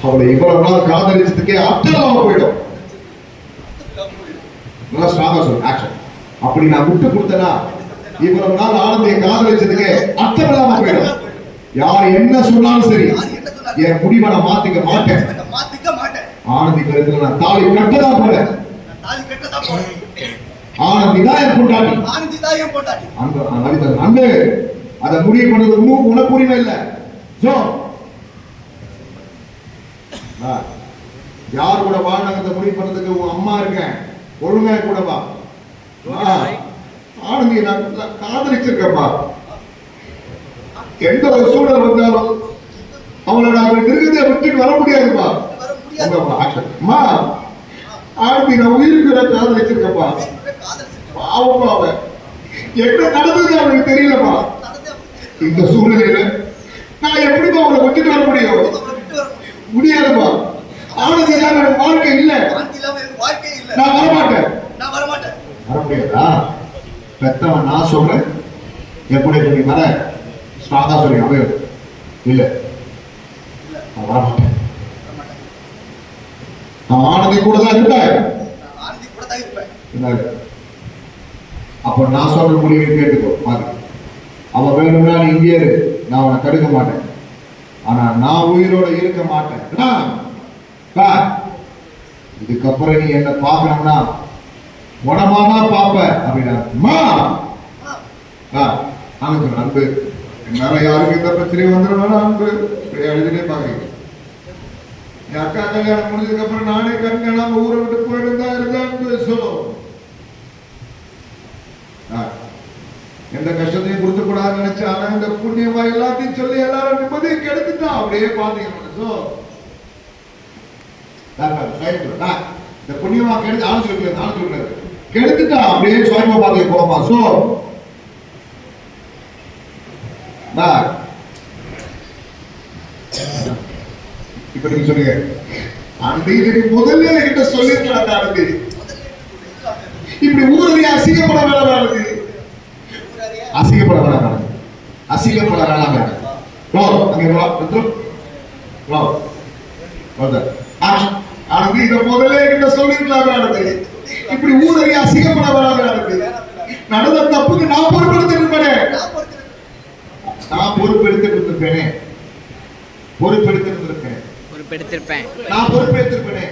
அவளை இவ்வளவு நாள் காதலிச்சதுக்கே அர்த்தம் போயிடும். நல்லா ஸ்ட்ராங்கா சொல்லு ஆக்ஷன். அப்படி நான் விட்டு கொடுத்தனா இவ்வளவு நாள் ஆனந்தியை காதலிச்சதுக்கே அர்த்தம் இல்லாம போயிடும். யார் என்ன சொன்னாலும் சரி என் முடிவை நான் மாத்திக்க மாட்டேன். ஆனந்தி கருத்துல நான் தாலி கட்டதான் போறேன். ஆனந்தி தான் என் பொண்டாட்டி. அன்பு அதை முடிவு பண்றது உனக்கு உரிமை இல்லை. யார் கூட வாழ்நாங்க முடிவு பண்றதுக்கு உன் அம்மா இருக்கேன். ஒழுங்கா கூட வா. ஆனந்தி நான் காதலிச்சிருக்கப்பா. எந்த ஒரு சூழல் வந்தாலும் அவளை நான் மிருகத்தை விட்டுட்டு வர முடியாதுப்பா. ஆனந்தி நான் உயிருக்கு காதலிச்சிருக்கப்பா. பாவப்பா அவன் என்ன நடந்தது அவனுக்கு தெரியலப்பா. இந்த சூழ்நிலையில நான் எப்படிப்பா அவளை விட்டுட்டு வர முடியும்? முடியாதுப்பா. ஆனந்தி இல்லாம எனக்கு வாழ்க்கை இல்லை. நான் வரமாட்டேன். வர முடியாதா? பெத்தவன் நான் சொல்றேன். எப்படி நீ வர ஸ்ட்ராங்கா சொல்லி அவன் இல்ல நான் வரமாட்டேன். நான் ஆனந்தி கூட தான் இருப்பேன். அப்ப நான் சொல்ற முடிவை கேட்டுக்கோ. அவன் வேணும்னா நீ இங்கே இரு, நான் அவனை தடுக்க மாட்டேன். ஆனா நான் உயிரோட இருக்க மாட்டேன். இதுக்கப்புறம் நீ என்ன பார்க்கணும்னா உடமாதான் பார்ப்ப அப்படின்னா அன்பு என்னால யாருக்கு இந்த பிரச்சனையும் வந்துடும். அன்பு எழுதினே பாக்குறீங்க. என் அக்கா கல்யாணம் முடிஞ்சதுக்கு அப்புறம் நானே கண்காணாம ஊரை விட்டு போயிருந்தா இருந்தா சொல்லும். எந்த கஷ்டத்தையும் கொடுத்து கூடாதுன்னு நினைச்சு ஆனா இந்த புண்ணியமா எல்லாத்தையும் சொல்லி எல்லாரும் நிம்மதியை கெடுத்துட்டா. அப்படியே பாத்தீங்கன்னா இந்த புண்ணியமா கெடுத்து ஆளுக்கு கெடுத்துட்டா. அப்படியே சுயமா பாத்தீங்க போமா. சோ இப்ப நீங்க சொல்லுங்க அன்பு முதல்ல என்கிட்ட சொல்லிருக்கலாம். அன்பு இப்படி ஊரறிய அசிங்கப்பட வேலை அசிங்கப்பட வேணாம். அசிங்கப்பட வேணாம். அன்பு இதை முதல்ல என்கிட்ட சொல்லிருக்கலாம். இப்படி ஊரறிய அசிங்கப்பட வேணாம். நடந்த தப்புக்கு நான் பொறுப்பெடுத்திருப்பேனே. நான் பொறுப்பெடுத்திருப்பேனே. நான் பொறுப்பெடுத்திருப்பேனே.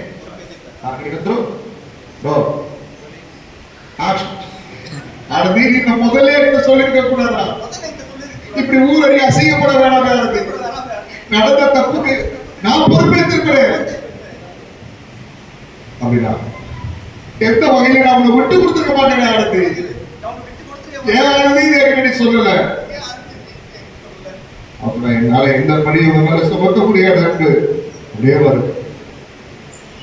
முதல்ல என்ன சொல்லிருக்க கூடாதா? இப்படி ஊரறிய அசிங்கப்பட வேணாம். நடந்த தப்புக்கு நான் பொறுப்பேற்றிருக்கிறேன் அப்படின்னா எந்த வகையில நான் உன்னை விட்டு கொடுத்துருக்க மாட்டேன். ஆனந்தி ஏன் ஆனந்தி ஏற்கனவே சொல்லல அப்படின்னா என்னால எந்த பணியும் உங்களால சுமக்க முடியாது. அன்பு அப்படியே வரும்.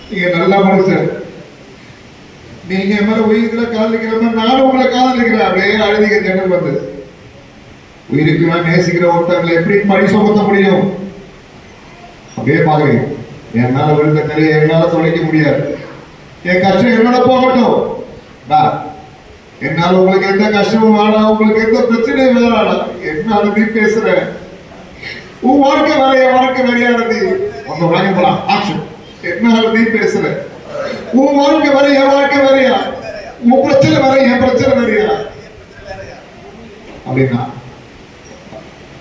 நீங்க நல்ல மனுஷன். நீங்க என் மேல உயிர்களை காதலிக்கிற மாதிரி நானும் உங்களை காதலிக்கிறேன். அப்படியே அழுதிக்க ஜன்னல் வந்து உயிருக்கு நான் நேசிக்கிற ஒருத்தங்களை எப்படி பணி சுமத்த முடியும்? அப்படியே பாக்குறீங்க. என்னால விழுந்த கரையை என்னால தொலைக்க முடியாது. என் கஷ்டம் என்னோட போகட்டும். என்னால உங்களுக்கு எந்த கஷ்டமும் வேணாம், உங்களுக்கு எந்த பிரச்சனையும் வேணாம். என்னால நீ பேசுற உன் வாழ்க்கை வேற என் வாழ்க்கை வேறையானது. உங்க வாழ்க்கை போலாம் ஆக்ஷன். என்னால நீ பேசுற உன் வாழ்க்கை வேற என் வாழ்க்கை வேறையா, உன் பிரச்சனை வேற என் பிரச்சனை வேறையா அப்படின்னா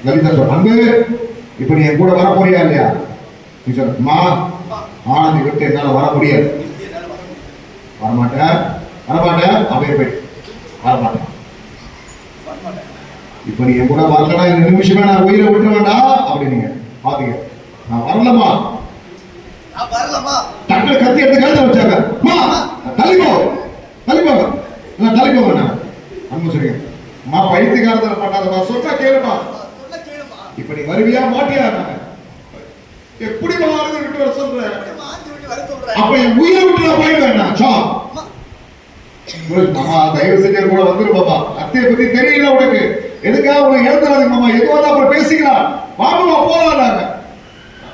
லலிதா சொல்ற அன்பு இப்ப நீ என் கூட வர போறியா இல்லையா? நீ சொல்லுமா ஆனந்தி விட்டு என்னால வர முடியாது. வரமாட்டேன் அப்படியே போய் வரமாட்டேன். இப்ப நீ என் கூட வரலன்னா இந்த நிமிஷமே நான் உயிரை விட்டுற வேண்டாம் அப்படின்னு பாத்தீங்க. நான் வரலமா டக்குனு கத்தி எடுத்து கழுத்த வச்சாங்க. தலைப்போ வேண்டாம் அன்பு சொல்லுங்க. அம்மா பைத்தியக்காரத்தில் பண்ணாதமா சொன்னா கேளுமா. இப்ப நீ வருவியா மாட்டியா? எப்படி மாறுது விட்டு வர சொல்ற? அப்ப என் உயிரை விட்டு நான் போய் வேண்டாம். மாமா தயவு செஞ்சு கூட வந்துரு பாப்பா. அத்தையை பத்தி தெரியல உனக்கு. எதுக்காக உனக்கு இழந்துடாது மாமா. எதுவாக அப்புறம் பேசிக்கலாம். வாங்கம்மா போகலாம்.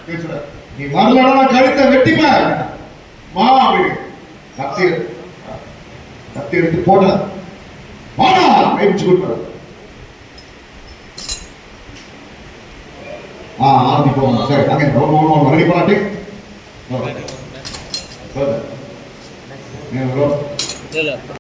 பேசுற நீ வரலன்னா கழுத்தை வெட்டிப்ப வா அப்படின்னு கத்தி எடுத்து போட வாடா கைப்பிச்சு கொடுப்ப. ஆரம்பி போகணும். சரி அங்கே ரெடி பண்ணாட்டி Brother. Brother.